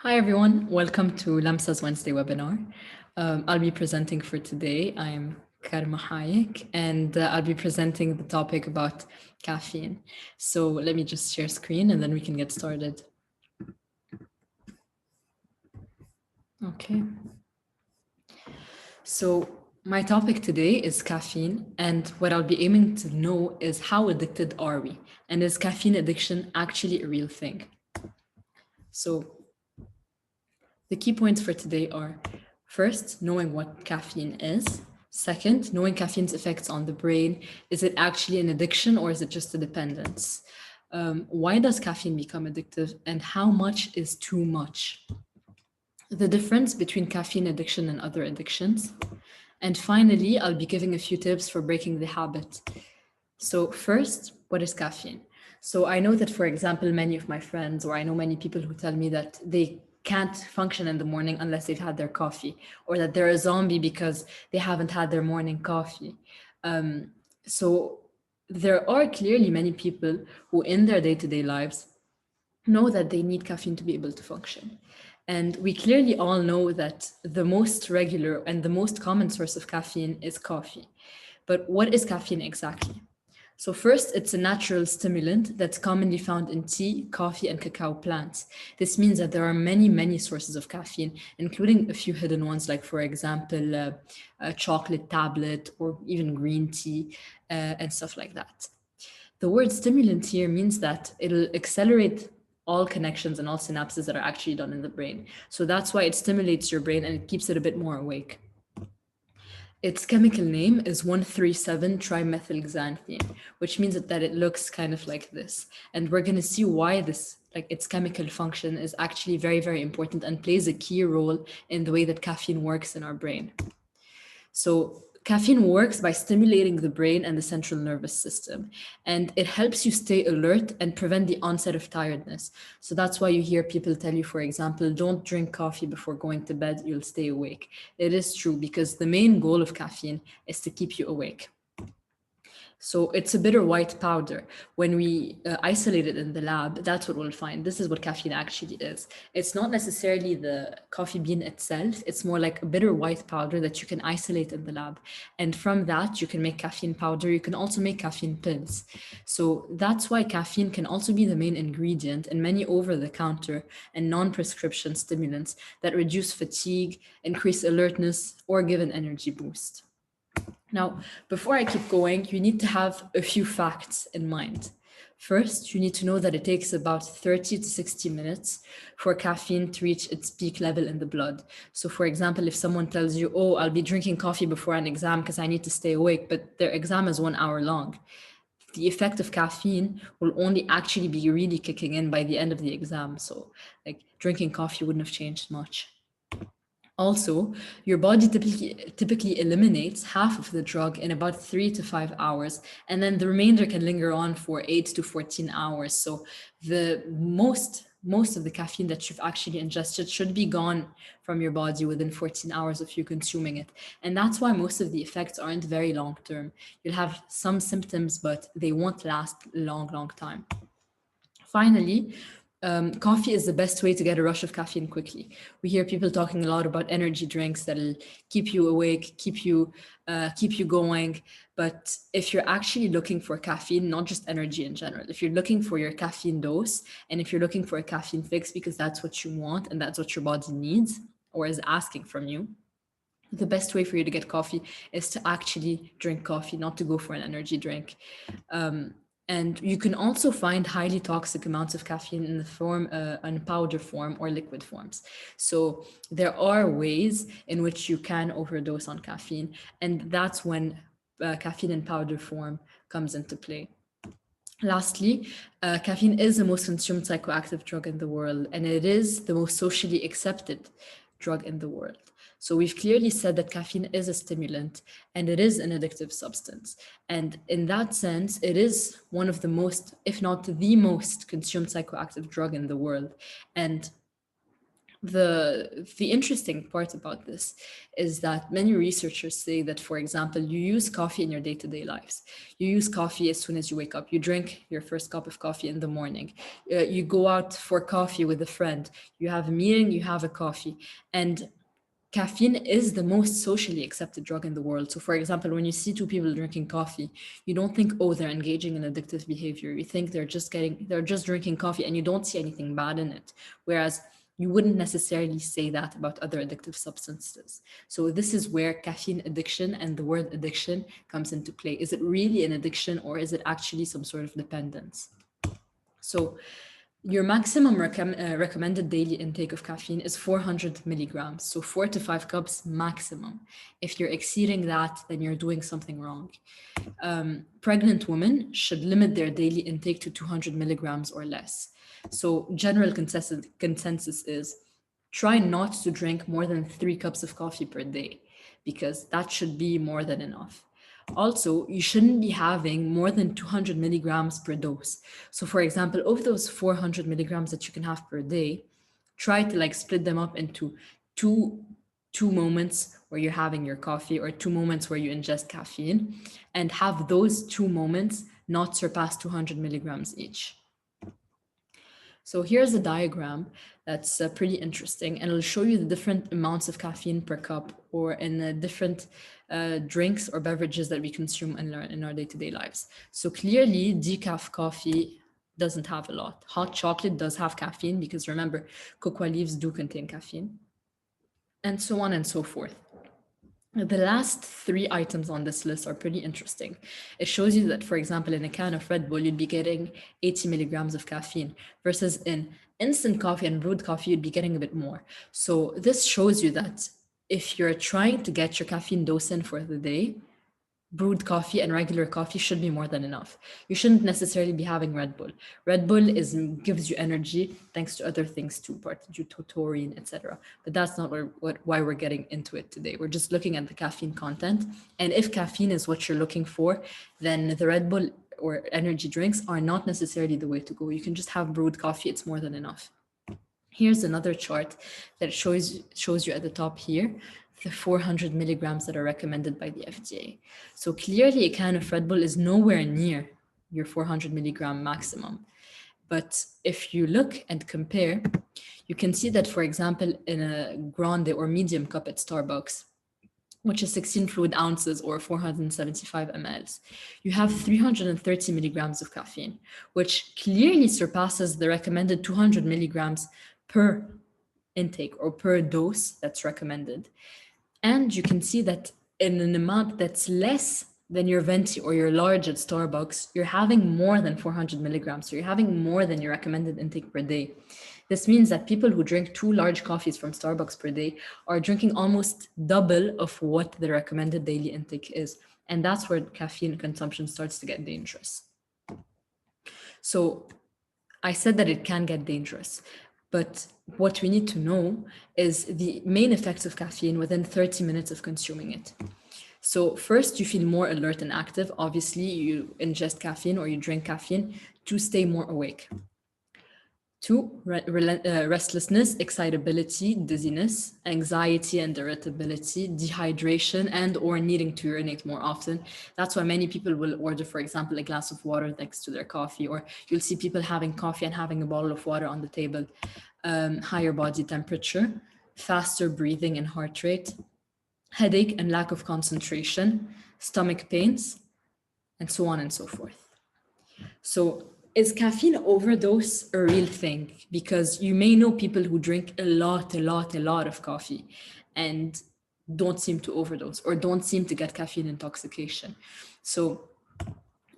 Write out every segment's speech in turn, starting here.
Hi everyone, welcome to Lamsa's Wednesday webinar. I'll be presenting for today. I'm Karma Hayek and I'll be presenting the topic about caffeine. So let me just share screen and then we can get started. Okay. So my topic today is caffeine, and what I'll be aiming to know is how addicted are we? And is caffeine addiction actually a real thing? So the key points for today are first, knowing what caffeine is. Second, knowing caffeine's effects on the brain. Is it actually an addiction or is it just a dependence? Why does caffeine become addictive and how much is too much? The difference between caffeine addiction and other addictions. And finally, I'll be giving a few tips for breaking the habit. So first, what is caffeine? So I know that, for example, many of my friends, or I know many people who tell me that they can't function in the morning unless they've had their coffee, or that they're a zombie because they haven't had their morning coffee. So there are clearly many people who in their day-to-day lives know that they need caffeine to be able to function. And we clearly all know that the most regular and the most common source of caffeine is coffee. But what is caffeine exactly? So first, it's a natural stimulant that's commonly found in tea, coffee, and cacao plants. This means that there are many, many sources of caffeine, including a few hidden ones, like, for example, a chocolate tablet or even green tea and stuff like that. The word stimulant here means that it'll accelerate all connections and all synapses that are actually done in the brain. So that's why it stimulates your brain and it keeps it a bit more awake. Its chemical name is 137-trimethylxanthine, which means that it looks kind of like this. And we're going to see why this, like its chemical function, is actually very, very important and plays a key role in the way that caffeine works in our brain. So caffeine works by stimulating the brain and the central nervous system, and it helps you stay alert and prevent the onset of tiredness. So that's why you hear people tell you, for example, don't drink coffee before going to bed, you'll stay awake. It is true because the main goal of caffeine is to keep you awake. So it's a bitter white powder. When we isolate it in the lab, that's what we'll find. This is what caffeine actually is. It's not necessarily the coffee bean itself. It's more like a bitter white powder that you can isolate in the lab. And from that, you can make caffeine powder. You can also make caffeine pills. So that's why caffeine can also be the main ingredient in many over-the-counter and non-prescription stimulants that reduce fatigue, increase alertness, or give an energy boost. Now, before I keep going, you need to have a few facts in mind. First, you need to know that it takes about 30 to 60 minutes for caffeine to reach its peak level in the blood. So, for example, if someone tells you, oh, I'll be drinking coffee before an exam because I need to stay awake, but their exam is 1 hour long, the effect of caffeine will only actually be really kicking in by the end of the exam. So, like, drinking coffee wouldn't have changed much. Also, your body typically eliminates half of the drug in about 3 to 5 hours, and then the remainder can linger on for 8 to 14 hours. So the most of the caffeine that you've actually ingested should be gone from your body within 14 hours of you consuming it. And that's why most of the effects aren't very long term. You'll have some symptoms, but they won't last a long, long time. Finally, coffee is the best way to get a rush of caffeine quickly. We hear people talking a lot about energy drinks that'll keep you awake, keep you going. But if you're actually looking for caffeine, not just energy in general, if you're looking for your caffeine dose and if you're looking for a caffeine fix because that's what you want and that's what your body needs or is asking from you, the best way for you to get coffee is to actually drink coffee, not to go for an energy drink. And you can also find highly toxic amounts of caffeine in the form, in powder form or liquid forms. So there are ways in which you can overdose on caffeine, and that's when caffeine in powder form comes into play. Lastly, caffeine is the most consumed psychoactive drug in the world, and it is the most socially accepted drug in the world. So we've clearly said that caffeine is a stimulant and it is an addictive substance. And in that sense, it is one of the most, if not the most consumed psychoactive drug in the world. And The interesting part about this is that many researchers say that, for example, you use coffee in your day-to-day lives. You use coffee as soon as you wake up. You drink your first cup of coffee in the morning. You go out for coffee with a friend. You have a meeting, you have a coffee. And caffeine is the most socially accepted drug in the world. So, for example, when you see two people drinking coffee, you don't think, oh, they're engaging in addictive behavior. You think they're just drinking coffee, and you don't see anything bad in it. Whereas you wouldn't necessarily say that about other addictive substances. So, this is where caffeine addiction and the word addiction comes into play. Is it really an addiction, or is it actually some sort of dependence? So, your maximum recommended daily intake of caffeine is 400 milligrams, so 4 to 5 cups maximum. If you're exceeding that, then you're doing something wrong. Pregnant women should limit their daily intake to 200 milligrams or less. So, general consensus is try not to drink more than 3 cups of coffee per day, because that should be more than enough. Also, you shouldn't be having more than 200 milligrams per dose. So, for example, of those 400 milligrams that you can have per day, try to like split them up into two two moments where you're having your coffee or 2 moments where you ingest caffeine, and have those 2 moments not surpass 200 milligrams each. So here's a diagram that's pretty interesting, and it'll show you the different amounts of caffeine per cup or in different drinks or beverages that we consume in our day-to-day lives. So clearly, decaf coffee doesn't have a lot. Hot chocolate does have caffeine because remember, cocoa leaves do contain caffeine, and so on and so forth. The last 3 items on this list are pretty interesting. It shows you that, for example, in a can of Red Bull, you'd be getting 80 milligrams of caffeine, versus in instant coffee and brewed coffee, you'd be getting a bit more. So this shows you that if you're trying to get your caffeine dose in for the day, brewed coffee and regular coffee should be more than enough. You shouldn't necessarily be having Red Bull. Red Bull gives you energy thanks to other things too, partly due to taurine, etc. But that's not why we're getting into it today. We're just looking at the caffeine content. And if caffeine is what you're looking for, then the Red Bull or energy drinks are not necessarily the way to go. You can just have brewed coffee, it's more than enough. Here's another chart that shows you at the top here the 400 milligrams that are recommended by the FDA. So clearly, a can of Red Bull is nowhere near your 400 milligram maximum. But if you look and compare, you can see that, for example, in a grande or medium cup at Starbucks, which is 16 fluid ounces or 475 mLs, you have 330 milligrams of caffeine, which clearly surpasses the recommended 200 milligrams per intake or per dose that's recommended. And you can see that in an amount that's less than your venti or your large at Starbucks, you're having more than 400 milligrams. So you're having more than your recommended intake per day. This means that people who drink 2 large coffees from Starbucks per day are drinking almost double of what the recommended daily intake is. And that's where caffeine consumption starts to get dangerous. So I said that it can get dangerous, but what we need to know is the main effects of caffeine within 30 minutes of consuming it. So first, you feel more alert and active. Obviously, you ingest caffeine or you drink caffeine to stay more awake. 2, restlessness, excitability, dizziness, anxiety and irritability, dehydration, and or needing to urinate more often. That's why many people will order, for example, a glass of water next to their coffee, or you'll see people having coffee and having a bottle of water on the table. Higher body temperature, faster breathing and heart rate, headache and lack of concentration, stomach pains, and so on and so forth. So is caffeine overdose a real thing? Because you may know people who drink a lot of coffee and don't seem to overdose or don't seem to get caffeine intoxication. So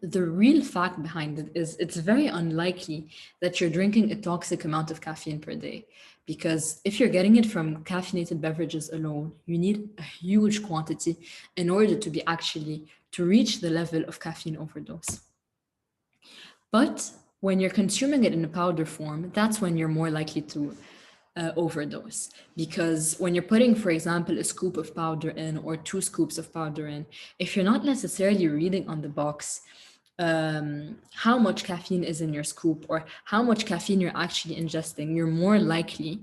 the real fact behind it is it's very unlikely that you're drinking a toxic amount of caffeine per day, because if you're getting it from caffeinated beverages alone, you need a huge quantity in order to reach the level of caffeine overdose. But when you're consuming it in a powder form, that's when you're more likely to overdose. Because when you're putting, for example, a scoop of powder in or 2 scoops of powder in, if you're not necessarily reading on the box how much caffeine is in your scoop or how much caffeine you're actually ingesting, you're more likely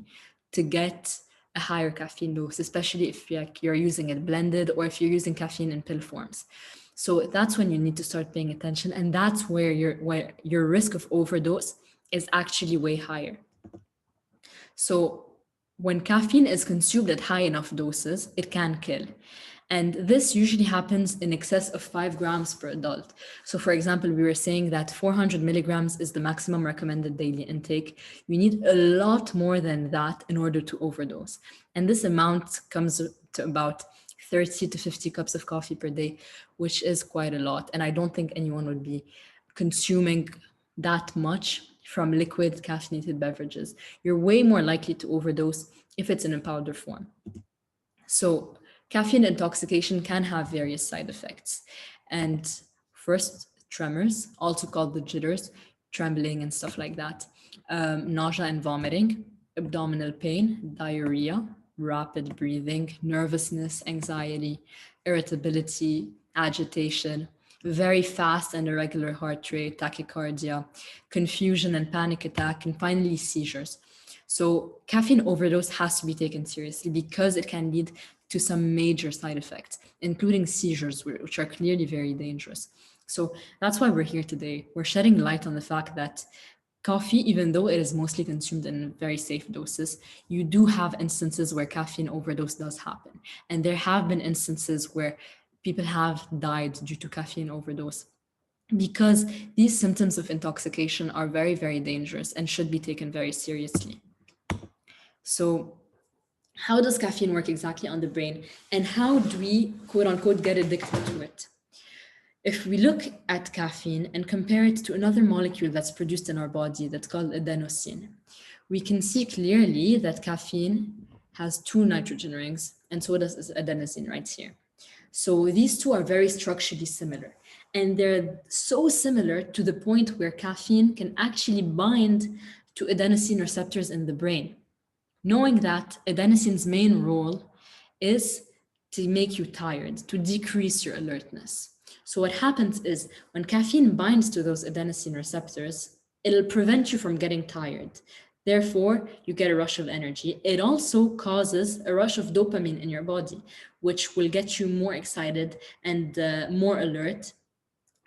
to get a higher caffeine dose, especially if you're using it blended or if you're using caffeine in pill forms. So that's when you need to start paying attention, and that's where your risk of overdose is actually way higher. So when caffeine is consumed at high enough doses, it can kill. And this usually happens in excess of 5 grams per adult. So, for example, we were saying that 400 milligrams is the maximum recommended daily intake. You need a lot more than that in order to overdose. And this amount comes to about 30 to 50 cups of coffee per day, which is quite a lot. And I don't think anyone would be consuming that much from liquid caffeinated beverages. You're way more likely to overdose if it's in a powder form. So caffeine intoxication can have various side effects. And first, tremors, also called the jitters, trembling and stuff like that, nausea and vomiting, abdominal pain, diarrhea, rapid breathing, nervousness, anxiety, irritability, agitation, very fast and irregular heart rate, tachycardia, confusion and panic attack, and finally seizures. So caffeine overdose has to be taken seriously because it can lead to some major side effects, including seizures, which are clearly very dangerous. So that's why we're here today. We're shedding light on the fact that coffee, even though it is mostly consumed in very safe doses, you do have instances where caffeine overdose does happen. And there have been instances where people have died due to caffeine overdose because these symptoms of intoxication are very, very dangerous and should be taken very seriously. So how does caffeine work exactly on the brain, and how do we, quote unquote, get addicted to it? If we look at caffeine and compare it to another molecule that's produced in our body that's called adenosine, we can see clearly that caffeine has 2 nitrogen rings, and so does adenosine right here. So these two are very structurally similar, and they're so similar to the point where caffeine can actually bind to adenosine receptors in the brain. Knowing that adenosine's main role is to make you tired, to decrease your alertness. So what happens is when caffeine binds to those adenosine receptors, it'll prevent you from getting tired. Therefore, you get a rush of energy. It also causes a rush of dopamine in your body, which will get you more excited and more alert,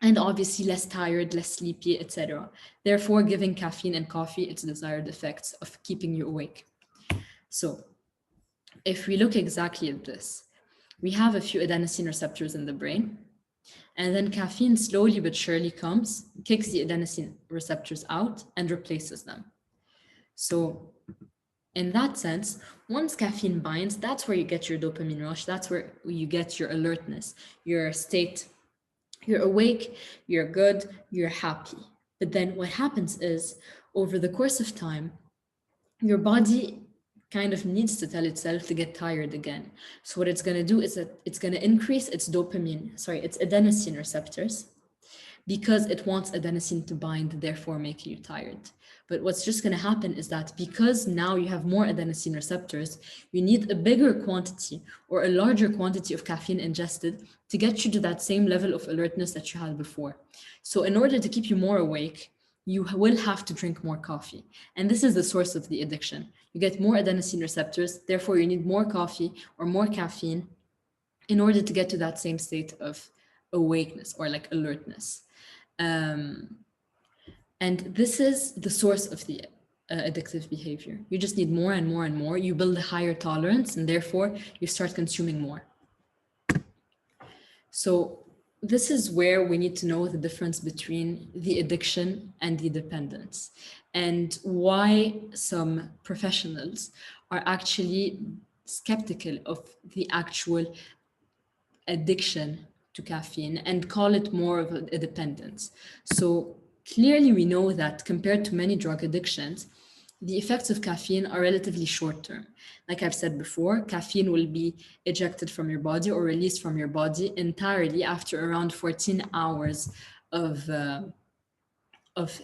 and obviously less tired, less sleepy, etc. Therefore, giving caffeine and coffee its desired effects of keeping you awake. So if we look exactly at this, we have a few adenosine receptors in the brain, and then caffeine slowly but surely comes, kicks the adenosine receptors out and replaces them. So in that sense, once caffeine binds, that's where you get your dopamine rush. That's where you get your alertness, your state. You're awake, you're good, you're happy. But then what happens is, over the course of time, your body kind of needs to tell itself to get tired again. So what it's going to do is that it's going to increase its its adenosine receptors, because it wants adenosine to bind, therefore making you tired. But what's just going to happen is that because now you have more adenosine receptors, you need a bigger quantity or a larger quantity of caffeine ingested to get you to that same level of alertness that you had before. So in order to keep you more awake, you will have to drink more coffee. And this is the source of the addiction. You get more adenosine receptors, therefore you need more coffee or more caffeine in order to get to that same state of awakeness or like alertness. And this is the source of the addictive behavior. You just need more and more and more. You build a higher tolerance, and therefore you start consuming more. So this is where we need to know the difference between the addiction and the dependence, and why some professionals are actually skeptical of the actual addiction to caffeine and call it more of a dependence. So clearly we know that compared to many drug addictions, the effects of caffeine are relatively short term. Like I've said before, caffeine will be ejected from your body or released from your body entirely after around 14 hours of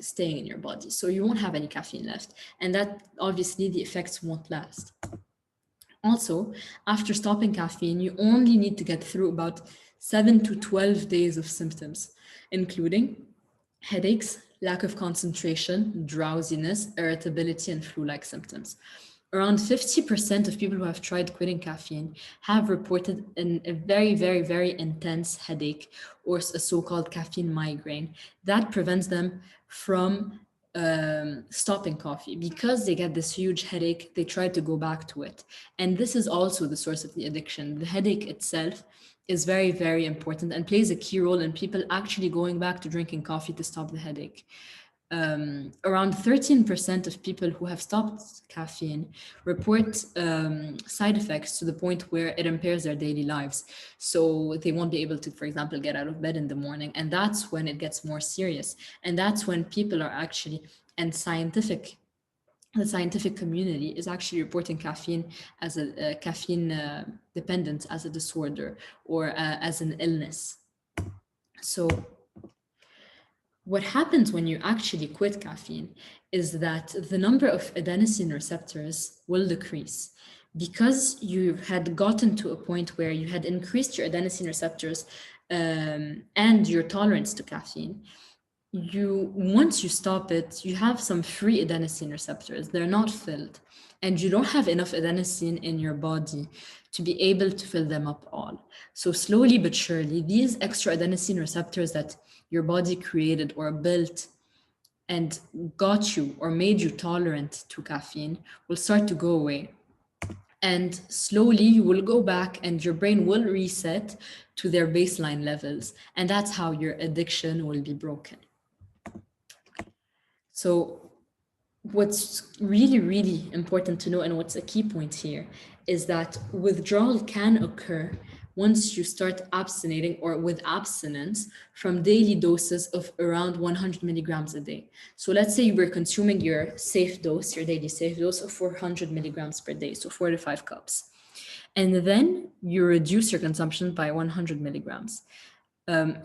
staying in your body. So you won't have any caffeine left. And that obviously the effects won't last. Also, after stopping caffeine, you only need to get through about 7 to 12 days of symptoms, including headaches, lack of concentration, drowsiness, irritability, and flu-like symptoms. Around 50% of people who have tried quitting caffeine have reported a very, very, very intense headache or a so-called caffeine migraine that prevents them from stopping coffee. Because they get this huge headache, they try to go back to it. And this is also the source of the addiction. The headache itself is very, very important and plays a key role in people actually going back to drinking coffee to stop the headache. Around 13% of people who have stopped caffeine report side effects to the point where it impairs their daily lives. So they won't be able to, for example, get out of bed in the morning. And that's when it gets more serious. And that's when people are actually, and the scientific community is actually reporting caffeine as a caffeine dependence as a disorder or as an illness. So what happens when you actually quit caffeine is that the number of adenosine receptors will decrease because you had gotten to a point where you had increased your adenosine receptors and your tolerance to caffeine. You once you stop it, you have some free adenosine receptors. They're not filled, and you don't have enough adenosine in your body to be able to fill them up all. So slowly but surely, these extra adenosine receptors that your body created or built and got you or made you tolerant to caffeine will start to go away. And slowly you will go back and your brain will reset to their baseline levels. And that's how your addiction will be broken. So what's really, really important to know, and what's a key point here, is that withdrawal can occur once you start abstaining or with abstinence from daily doses of around 100 milligrams a day. So let's say you were consuming your safe dose, your daily safe dose of 400 milligrams per day, so 4 to 5 cups. And then you reduce your consumption by 100 milligrams.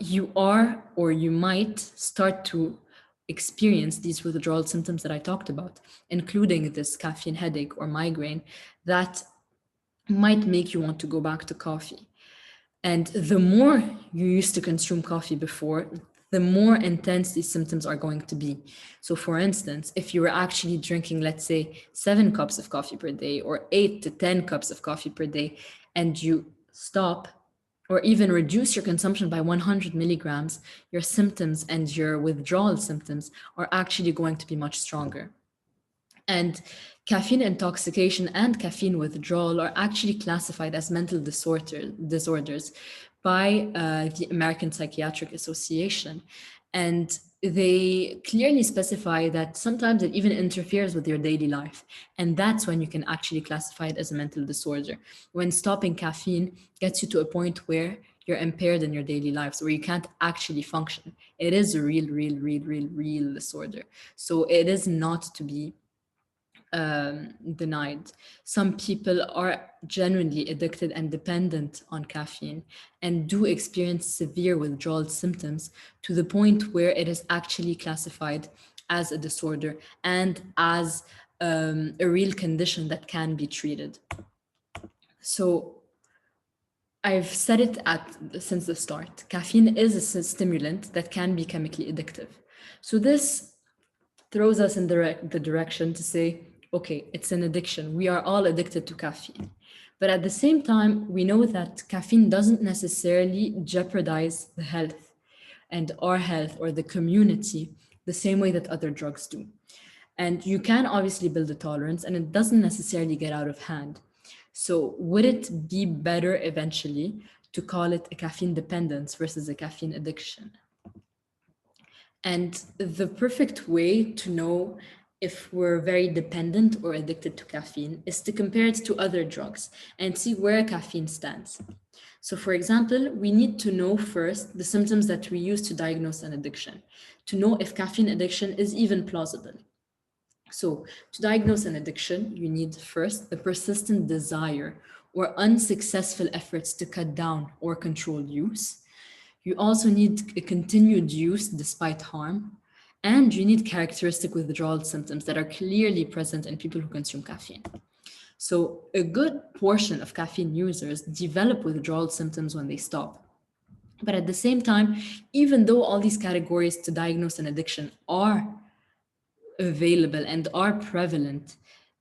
You are, or you might start to experience these withdrawal symptoms that I talked about, including this caffeine headache or migraine that might make you want to go back to coffee. And the more you used to consume coffee before, the more intense these symptoms are going to be. So for instance, if you were actually drinking, let's say 7 cups of coffee per day or 8 to 10 cups of coffee per day, and you stop or even reduce your consumption by 100 milligrams, your symptoms and your withdrawal symptoms are actually going to be much stronger. And caffeine intoxication and caffeine withdrawal are actually classified as mental disorders by the American Psychiatric Association. And they clearly specify that sometimes it even interferes with your daily life. And that's when you can actually classify it as a mental disorder. When stopping caffeine gets you to a point where you're impaired in your daily lives, where you can't actually function. It is a real disorder. So it is not to be denied. Some people are genuinely addicted and dependent on caffeine and do experience severe withdrawal symptoms to the point where it is actually classified as a disorder and as a real condition that can be treated. So I've said it since the start. Caffeine is a stimulant that can be chemically addictive. So this throws us in the direction to say, okay, it's an addiction. We are all addicted to caffeine. But at the same time, we know that caffeine doesn't necessarily jeopardize the health and our health or the community the same way that other drugs do. And you can obviously build a tolerance and it doesn't necessarily get out of hand. So would it be better eventually to call it a caffeine dependence versus a caffeine addiction? And the perfect way to know if we're very dependent or addicted to caffeine is to compare it to other drugs and see where caffeine stands. So for example, we need to know first the symptoms that we use to diagnose an addiction, to know if caffeine addiction is even plausible. So to diagnose an addiction, you need first the persistent desire or unsuccessful efforts to cut down or control use. You also need a continued use despite harm, and you need characteristic withdrawal symptoms that are clearly present in people who consume caffeine. So a good portion of caffeine users develop withdrawal symptoms when they stop. But at the same time, even though all these categories to diagnose an addiction are available and are prevalent,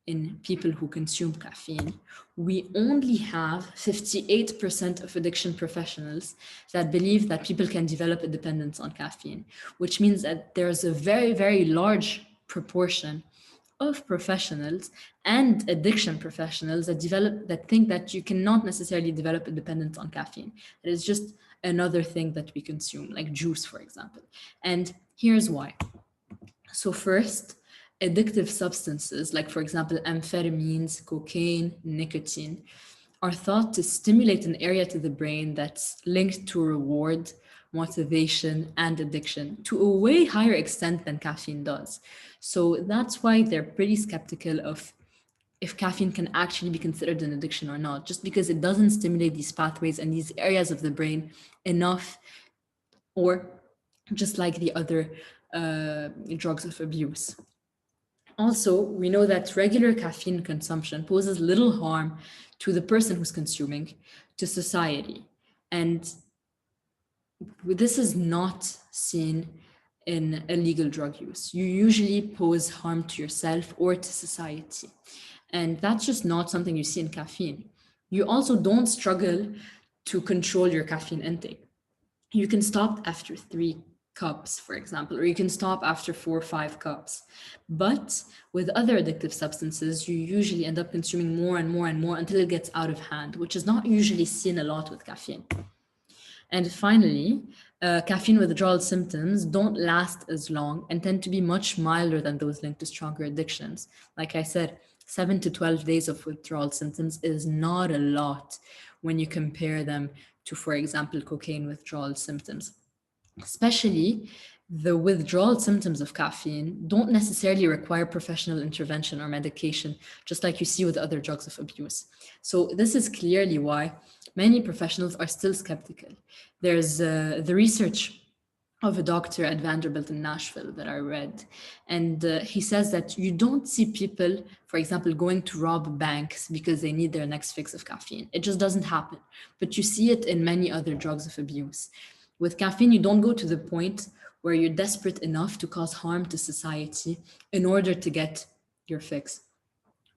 in people who consume caffeine, we only have 58% of addiction professionals that believe that people can develop a dependence on caffeine, which means that there's a very, very large proportion of professionals and addiction professionals that think that you cannot necessarily develop a dependence on caffeine. It is just another thing that we consume, like juice, for example. And here's why. So first, addictive substances like, for example, amphetamines, cocaine, nicotine, are thought to stimulate an area to the brain that's linked to reward, motivation, and addiction to a way higher extent than caffeine does. So that's why they're pretty skeptical of if caffeine can actually be considered an addiction or not, just because it doesn't stimulate these pathways and these areas of the brain enough, or just like the other drugs of abuse. Also, we know that regular caffeine consumption poses little harm to the person who's consuming, to society. And this is not seen in illegal drug use. You usually pose harm to yourself or to society. And that's just not something you see in caffeine. You also don't struggle to control your caffeine intake. You can stop after 3 cups, for example, or you can stop after 4 or 5 cups. But with other addictive substances, you usually end up consuming more and more and more until it gets out of hand, which is not usually seen a lot with caffeine. And finally, caffeine withdrawal symptoms don't last as long and tend to be much milder than those linked to stronger addictions. Like I said, 7 to 12 days of withdrawal symptoms is not a lot when you compare them to, for example, cocaine withdrawal symptoms. Especially the withdrawal symptoms of caffeine don't necessarily require professional intervention or medication, just like you see with other drugs of abuse. So this is clearly why many professionals are still skeptical. There's the research of a doctor at Vanderbilt in Nashville that I read. And he says that you don't see people, for example, going to rob banks because they need their next fix of caffeine. It just doesn't happen. But you see it in many other drugs of abuse. With caffeine, you don't go to the point where you're desperate enough to cause harm to society in order to get your fix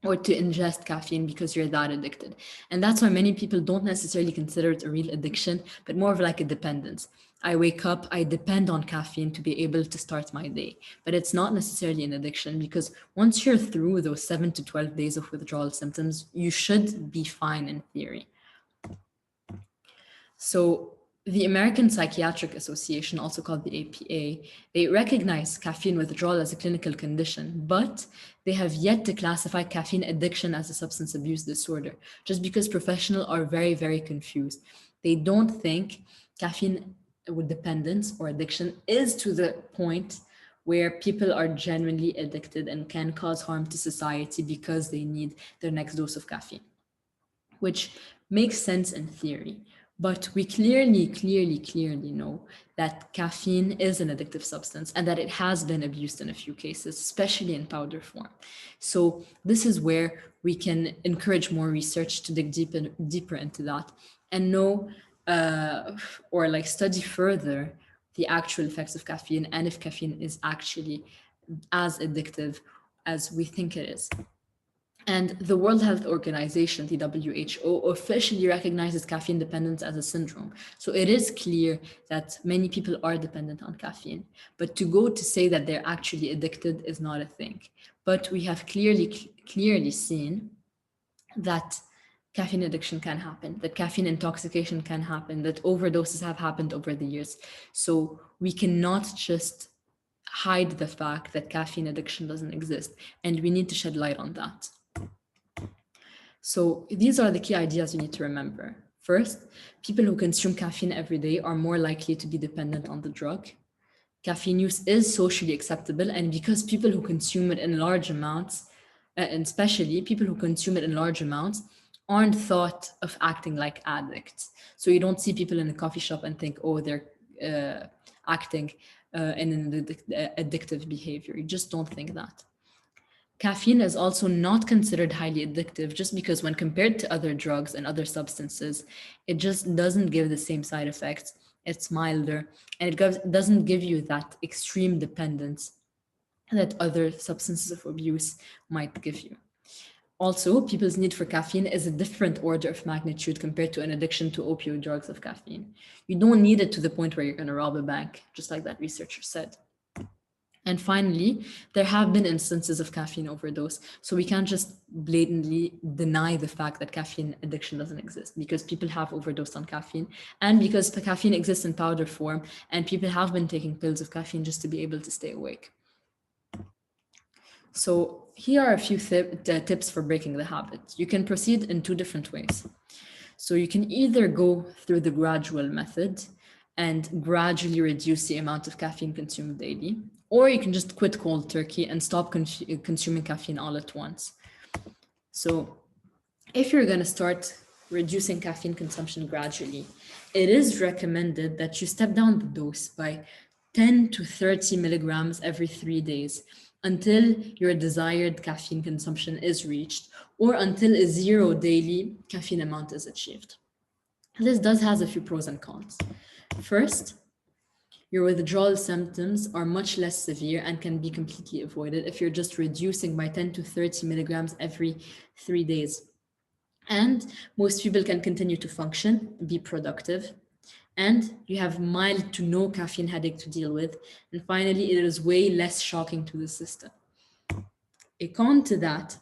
or to ingest caffeine because you're that addicted. And that's why many people don't necessarily consider it a real addiction, but more of like a dependence. I wake up, I depend on caffeine to be able to start my day. But it's not necessarily an addiction because once you're through those 7 to 12 days of withdrawal symptoms, you should be fine in theory. So the American Psychiatric Association, also called the APA, they recognize caffeine withdrawal as a clinical condition, but they have yet to classify caffeine addiction as a substance abuse disorder, just because professionals are very, very confused. They don't think caffeine with dependence or addiction is to the point where people are genuinely addicted and can cause harm to society because they need their next dose of caffeine, which makes sense in theory. But we clearly know that caffeine is an addictive substance and that it has been abused in a few cases, especially in powder form. So this is where we can encourage more research to dig deeper into that and know or like study further the actual effects of caffeine and if caffeine is actually as addictive as we think it is. And the World Health Organization, the WHO, officially recognizes caffeine dependence as a syndrome. So it is clear that many people are dependent on caffeine. But to go to say that they're actually addicted is not a thing. But we have clearly seen that caffeine addiction can happen, that caffeine intoxication can happen, that overdoses have happened over the years. So we cannot just hide the fact that caffeine addiction doesn't exist. And we need to shed light on that. So these are the key ideas you need to remember. First, people who consume caffeine every day are more likely to be dependent on the drug. Caffeine use is socially acceptable, and because people who consume it in large amounts, and especially people who consume it in large amounts, aren't thought of acting like addicts. So you don't see people in a coffee shop and think, oh, they're acting in an addictive behavior. You just don't think that. Caffeine is also not considered highly addictive just because when compared to other drugs and other substances, it just doesn't give the same side effects. It's milder and it doesn't give you that extreme dependence that other substances of abuse might give you. Also, people's need for caffeine is a different order of magnitude compared to an addiction to opioid drugs of caffeine. You don't need it to the point where you're going to rob a bank, just like that researcher said. And finally, there have been instances of caffeine overdose. So we can't just blatantly deny the fact that caffeine addiction doesn't exist, because people have overdosed on caffeine, and because caffeine exists in powder form and people have been taking pills of caffeine just to be able to stay awake. So here are a few tips for breaking the habit. You can proceed in two different ways. So you can either go through the gradual method and gradually reduce the amount of caffeine consumed daily, or you can just quit cold turkey and stop consuming caffeine all at once. So if you're going to start reducing caffeine consumption gradually, it is recommended that you step down the dose by 10 to 30 milligrams every 3 days until your desired caffeine consumption is reached, or until a zero daily caffeine amount is achieved. This does have a few pros and cons. First, your withdrawal symptoms are much less severe and can be completely avoided if you're just reducing by 10 to 30 milligrams every 3 days. And most people can continue to function, be productive, and you have mild to no caffeine headache to deal with. And finally, it is way less shocking to the system. A con to that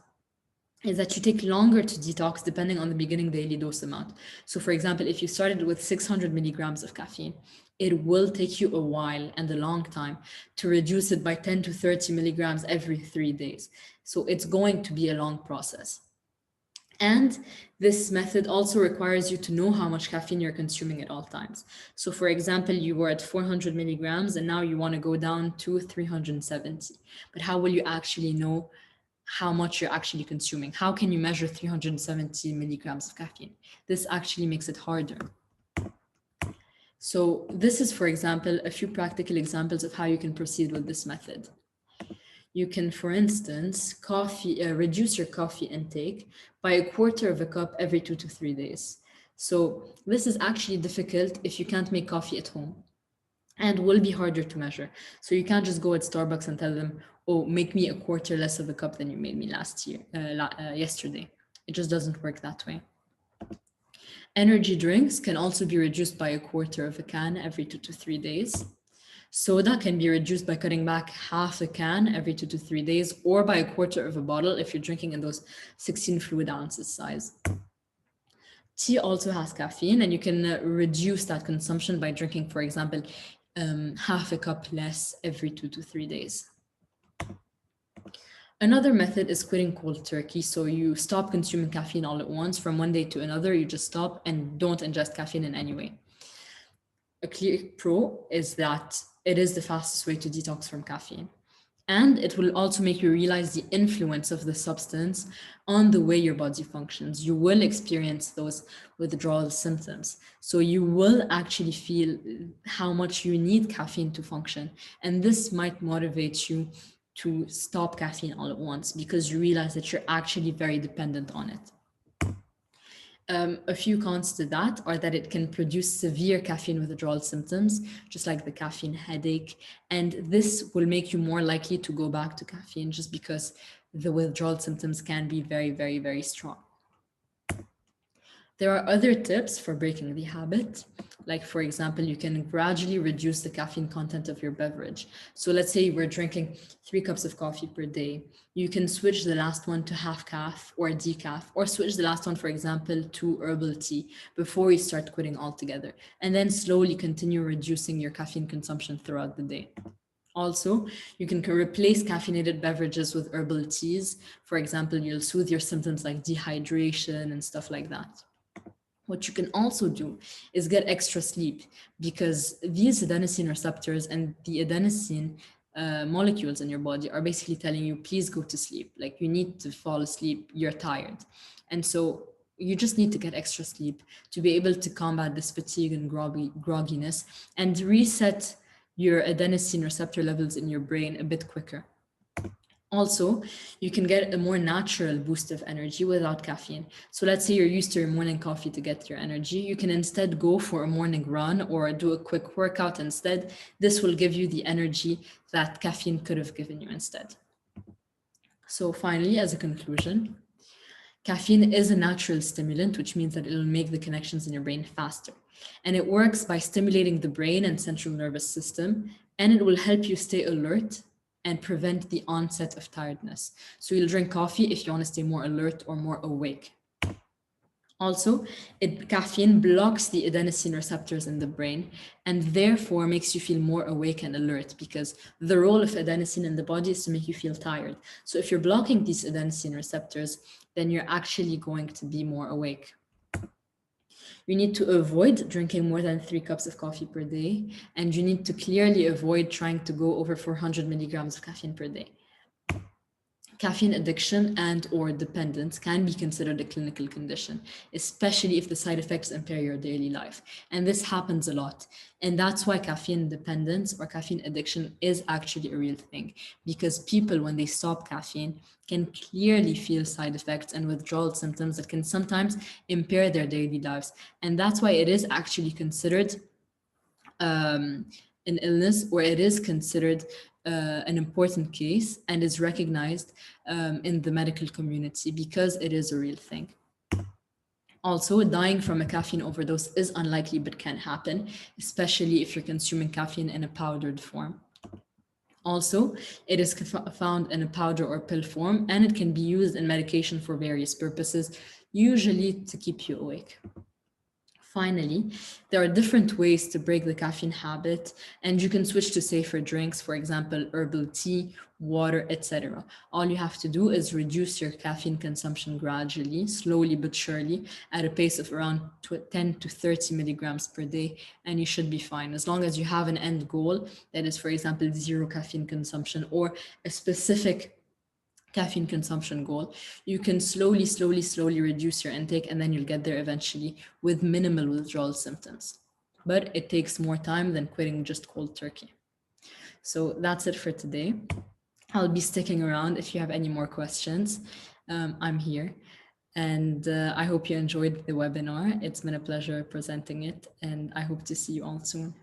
is that you take longer to detox depending on the beginning daily dose amount. So for example, if you started with 600 milligrams of caffeine, it will take you a while and a long time to reduce it by 10 to 30 milligrams every 3 days. So it's going to be a long process. And this method also requires you to know how much caffeine you're consuming at all times. So for example, you were at 400 milligrams and now you want to go down to 370. But how will you actually know how much you're actually consuming? How can you measure 370 milligrams of caffeine? This actually makes it harder. So this is, for example, a few practical examples of how you can proceed with this method. You can, for instance, reduce your coffee intake by a quarter of a cup every 2 to 3 days. So this is actually difficult if you can't make coffee at home, and will be harder to measure. So you can't just go at Starbucks and tell them, oh, make me a quarter less of a cup than you made me yesterday. It just doesn't work that way. Energy drinks can also be reduced by a quarter of a can every 2 to 3 days. Soda can be reduced by cutting back half a can every 2 to 3 days, or by a quarter of a bottle if you're drinking in those 16 fluid ounces size. Tea also has caffeine, and you can reduce that consumption by drinking, for example, half a cup less every 2 to 3 days. Another method is quitting cold turkey. So you stop consuming caffeine all at once from one day to another. You just stop and don't ingest caffeine in any way. A clear pro is that it is the fastest way to detox from caffeine. And it will also make you realize the influence of the substance on the way your body functions. You will experience those withdrawal symptoms. So you will actually feel how much you need caffeine to function. And this might motivate you to stop caffeine all at once, because you realize that you're actually very dependent on it. A few cons to that are that it can produce severe caffeine withdrawal symptoms, just like the caffeine headache. And this will make you more likely to go back to caffeine just because the withdrawal symptoms can be very, very, very strong. There are other tips for breaking the habit. Like, for example, you can gradually reduce the caffeine content of your beverage. So let's say we're drinking 3 cups of coffee per day. You can switch the last one to half calf or decaf, or switch the last one, for example, to herbal tea before you start quitting altogether. And then slowly continue reducing your caffeine consumption throughout the day. Also, you can replace caffeinated beverages with herbal teas. For example, you'll soothe your symptoms like dehydration and stuff like that. What you can also do is get extra sleep, because these adenosine receptors and the adenosine molecules in your body are basically telling you, please go to sleep. Like, you need to fall asleep, you're tired. And so you just need to get extra sleep to be able to combat this fatigue and grogginess and reset your adenosine receptor levels in your brain a bit quicker. Also, you can get a more natural boost of energy without caffeine. So let's say you're used to your morning coffee to get your energy. You can instead go for a morning run or do a quick workout instead. This will give you the energy that caffeine could have given you instead. So finally, as a conclusion, caffeine is a natural stimulant, which means that it'll make the connections in your brain faster. And it works by stimulating the brain and central nervous system, and it will help you stay alert and prevent the onset of tiredness. So you'll drink coffee if you want to stay more alert or more awake. Also, caffeine blocks the adenosine receptors in the brain and therefore makes you feel more awake and alert because the role of adenosine in the body is to make you feel tired. So if you're blocking these adenosine receptors, then you're actually going to be more awake. You need to avoid drinking more than 3 cups of coffee per day, and you need to clearly avoid trying to go over 400 milligrams of caffeine per day. Caffeine addiction and or dependence can be considered a clinical condition, especially if the side effects impair your daily life. And this happens a lot. And that's why caffeine dependence or caffeine addiction is actually a real thing. Because people, when they stop caffeine, can clearly feel side effects and withdrawal symptoms that can sometimes impair their daily lives. And that's why it is actually considered an illness, or it is considered an important case and is recognized in the medical community because it is a real thing. Also, dying from a caffeine overdose is unlikely but can happen, especially if you're consuming caffeine in a powdered form. Also, it is found in a powder or pill form, and it can be used in medication for various purposes, usually to keep you awake. Finally, there are different ways to break the caffeine habit, and you can switch to safer drinks, for example, herbal tea, water, etc. All you have to do is reduce your caffeine consumption gradually, slowly but surely, at a pace of around 10 to 30 milligrams per day, and you should be fine as long as you have an end goal that is, for example, zero caffeine consumption or a specific caffeine consumption goal. You can slowly reduce your intake, and then you'll get there eventually with minimal withdrawal symptoms. But it takes more time than quitting just cold turkey. So that's it for today. I'll be sticking around if you have any more questions. I'm here. And I hope you enjoyed the webinar. It's been a pleasure presenting it, and I hope to see you all soon.